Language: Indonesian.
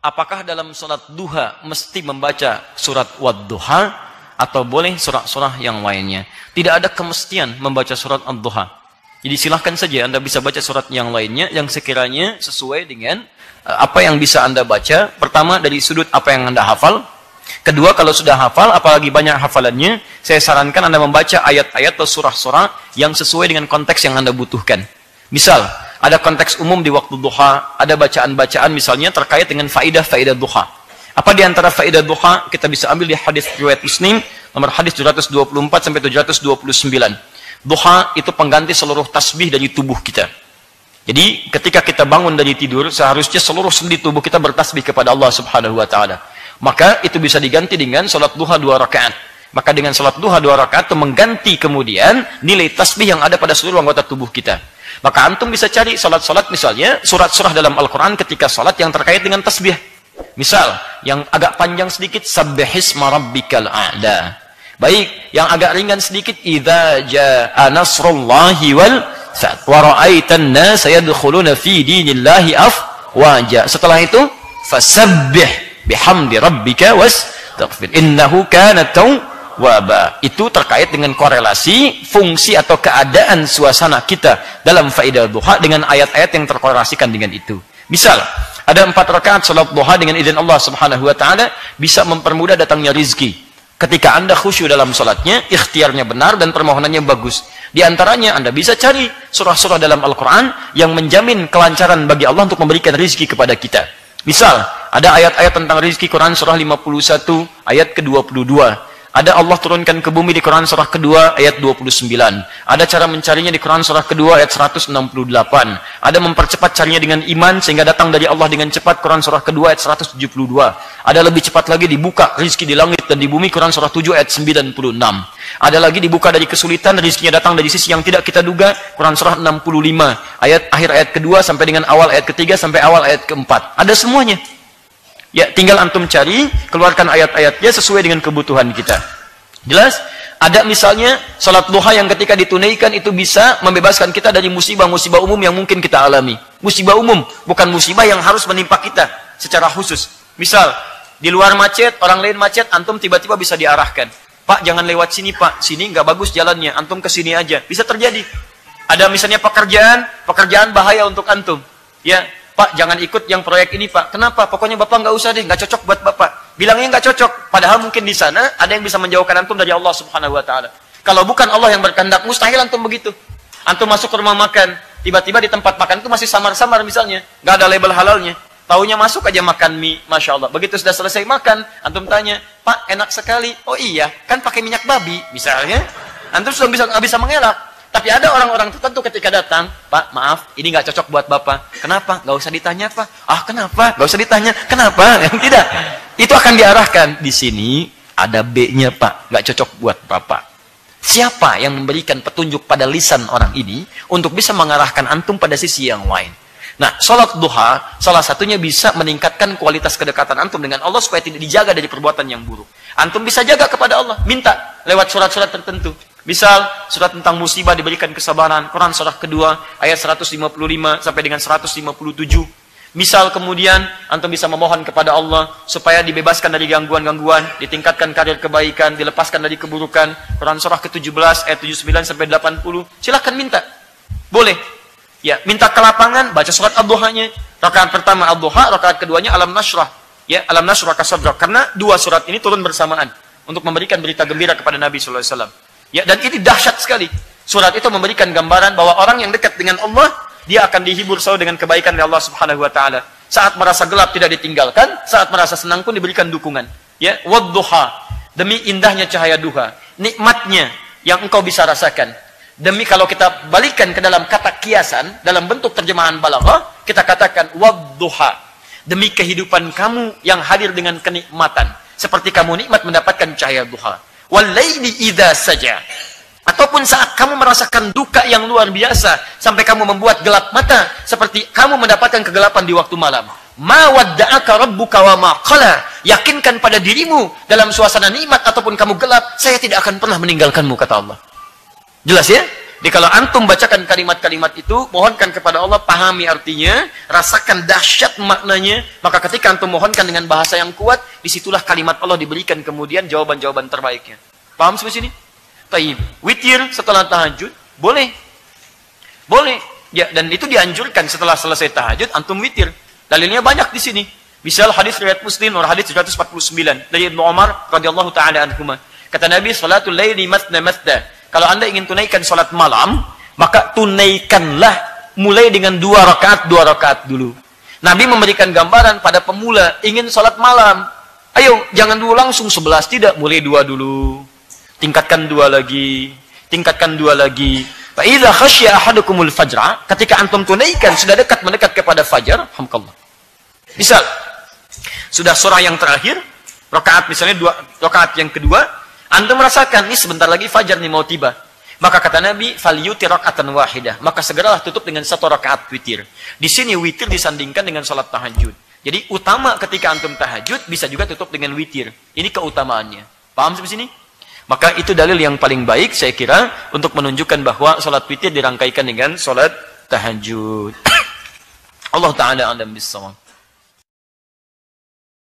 apakah dalam sholat duha mesti membaca surat Wad-Duha atau boleh surah-surah yang lainnya? Tidak ada kemestian membaca surat Ad-Duha. Jadi silahkan saja Anda bisa baca surat yang lainnya yang sekiranya sesuai dengan apa yang bisa Anda baca. Pertama, dari sudut apa yang Anda hafal. Kedua, kalau sudah hafal, apalagi banyak hafalannya, saya sarankan Anda membaca ayat-ayat atau surah-surah yang sesuai dengan konteks yang Anda butuhkan. Misal, ada konteks umum di waktu duha, ada bacaan-bacaan misalnya terkait dengan faidah-faidah duha. Apa di antara faidah duha? Kita bisa ambil di hadis riwayat Muslim, nomor hadis 724 sampai 729. Duha itu pengganti seluruh tasbih dari tubuh kita. Jadi, ketika kita bangun dari tidur, seharusnya seluruh sendi tubuh kita bertasbih kepada Allah Subhanahu wa taala. Maka itu bisa diganti dengan salat duha 2 rakaat. Maka dengan salat duha 2 rakaat itu mengganti kemudian nilai tasbih yang ada pada seluruh anggota tubuh kita. Maka antum bisa cari salat-salat misalnya surat-surah dalam Al-Qur'an ketika salat yang terkait dengan tasbih. Misal, yang agak panjang sedikit sabbihisma rabbikal a'la. Baik, yang agak ringan sedikit idza jaa nasrullahi wal fath wa ra'aitan nasa yadkhuluna fi dinillahi afwaja. Setelah itu fasabbih bihamdi rabbika wastaghfir innahu kana tawwaba. Itu terkait dengan korelasi fungsi atau keadaan suasana kita dalam faidah duha dengan ayat-ayat yang terkorelasikan dengan itu. Misal, ada 4 rakaat salat duha dengan izin Allah Subhanahu wa taala bisa mempermudah datangnya rizki. Ketika Anda khusyuk dalam salatnya, ikhtiarnya benar dan permohonannya bagus. Di antaranya Anda bisa cari surah-surah dalam Al-Qur'an yang menjamin kelancaran bagi Allah untuk memberikan rizki kepada kita. Misal, ada ayat-ayat tentang rizki Quran surah 51 ayat ke-22. Ada Allah turunkan ke bumi di Quran surah kedua ayat 29. Ada cara mencarinya di Quran surah kedua ayat 168. Ada mempercepat carinya dengan iman sehingga datang dari Allah dengan cepat Quran surah kedua ayat 172. Ada lebih cepat lagi dibuka rizki di langit dan di bumi Quran surah 7 ayat 96. Ada lagi dibuka dari kesulitan rizkinya datang dari sisi yang tidak kita duga Quran surah 65 ayat akhir ayat kedua sampai dengan awal ayat ketiga sampai awal ayat keempat. Ada semuanya. Ya, tinggal antum cari, keluarkan ayat-ayatnya sesuai dengan kebutuhan kita. Jelas? Ada misalnya salat duha yang ketika ditunaikan itu bisa membebaskan kita dari musibah-musibah umum yang mungkin kita alami. Musibah umum, bukan musibah yang harus menimpa kita secara khusus. Misal, di luar macet, orang lain macet, antum tiba-tiba bisa diarahkan. Pak, jangan lewat sini Pak, sini nggak bagus jalannya, antum ke sini aja. Bisa terjadi. Ada misalnya pekerjaan bahaya untuk antum. Ya, Pak, jangan ikut yang proyek ini Pak. Kenapa? Pokoknya Bapak nggak usah deh, nggak cocok buat Bapak. Bilangnya nggak cocok, padahal mungkin di sana ada yang bisa menjauhkan antum dari Allah Subhanahu wa taala. Kalau bukan Allah yang berkehendak, mustahil antum begitu. Antum masuk ke rumah makan, tiba-tiba di tempat makan itu masih samar-samar misalnya, nggak ada label halalnya. Taunya masuk aja makan mie, Masya Allah. Begitu sudah selesai makan, antum tanya, Pak, enak sekali. Oh iya, kan pakai minyak babi, misalnya. Antum sudah nggak bisa mengelak. Tapi ada orang-orang tertentu ketika datang, Pak, maaf, ini nggak cocok buat Bapak. Kenapa? Nggak usah ditanya, Pak. Ah, kenapa? Nggak usah ditanya. Kenapa? Tidak. Itu akan diarahkan. Di sini ada B-nya, Pak. Nggak cocok buat Bapak. Siapa yang memberikan petunjuk pada lisan orang ini untuk bisa mengarahkan antum pada sisi yang lain? Nah, sholat duha, salah satunya bisa meningkatkan kualitas kedekatan antum dengan Allah supaya tidak dijaga dari perbuatan yang buruk. Antum bisa jaga kepada Allah, minta lewat surat-surat tertentu. Misal, surat tentang musibah diberikan kesabaran, Quran surah kedua, ayat 155 sampai dengan 157. Misal kemudian, antum bisa memohon kepada Allah supaya dibebaskan dari gangguan-gangguan, ditingkatkan karir kebaikan, dilepaskan dari keburukan. Quran surah ke-17, ayat 79 sampai 80. Silahkan minta. Boleh. Ya, minta ke lapangan, baca surat Ad-Duhanya. Rakaat pertama Ad-Duha, rakaat keduanya Alam Nashrah. Ya, Alam Nashrah Kasadrak. Karena 2 surat ini turun bersamaan untuk memberikan berita gembira kepada Nabi sallallahu alaihi wasallam. Ya, dan ini dahsyat sekali. Surat itu memberikan gambaran bahwa orang yang dekat dengan Allah, dia akan dihibur selalu dengan kebaikan dari Allah Subhanahu wa taala. Saat merasa gelap tidak ditinggalkan, saat merasa senang pun diberikan dukungan. Ya, wadduha, demi indahnya cahaya duha, nikmatnya yang engkau bisa rasakan. Demi kalau kita balikan ke dalam kata kiasan, dalam bentuk terjemahan balaghah, kita katakan wadduha, demi kehidupan kamu yang hadir dengan kenikmatan, seperti kamu nikmat mendapatkan cahaya duha. Walaili idza saja, ataupun saat kamu merasakan duka yang luar biasa sampai kamu membuat gelap mata seperti kamu mendapatkan kegelapan di waktu malam. Ma wadda'aka rabbuka wa ma qala, yakinkan pada dirimu dalam suasana nikmat ataupun kamu gelap, saya tidak akan pernah meninggalkanmu, kata Allah. Jelas ya? Jadi kalau antum bacakan kalimat-kalimat itu, mohonkan kepada Allah, pahami artinya, rasakan dahsyat maknanya, maka ketika antum mohonkan dengan bahasa yang kuat, disitulah kalimat Allah diberikan kemudian jawaban-jawaban terbaiknya. Paham sampai sini? Taib. Witir setelah tahajud, boleh. Boleh. Ya, dan itu dianjurkan setelah selesai tahajud, antum witir. Dalilnya banyak di sini. Misal hadis riwayat Muslim nomor hadis 149 dari Ibnu Umar radhiyallahu taala anhuma. Kata Nabi, salatul laili masna masna. Kalau Anda ingin tunaikan salat malam, maka tunaikanlah mulai dengan 2 rakaat dulu. Nabi memberikan gambaran pada pemula ingin salat malam. Ayo, jangan dulu langsung 11, tidak, mulai 2 dulu. Tingkatkan 2 lagi, tingkatkan 2 lagi. Fa idza khasya ahadukumul fajra, ketika antum tunaikan sudah mendekat kepada fajar, alhamdulillah. Misal sudah surah yang terakhir, rakaat misalnya 2 rakaat yang kedua, Anda merasakan, ini sebentar lagi fajar nih mau tiba. Maka kata Nabi, falyutir raka'atan wahidah. Maka segeralah tutup dengan 1 rakaat witir. Di sini witir disandingkan dengan salat tahajud. Jadi utama ketika antum tahajud, bisa juga tutup dengan witir. Ini keutamaannya. Paham sampai sini? Maka itu dalil yang paling baik, saya kira, untuk menunjukkan bahwa salat witir dirangkaikan dengan salat tahajud. Allah Ta'ala a'lam bissawab.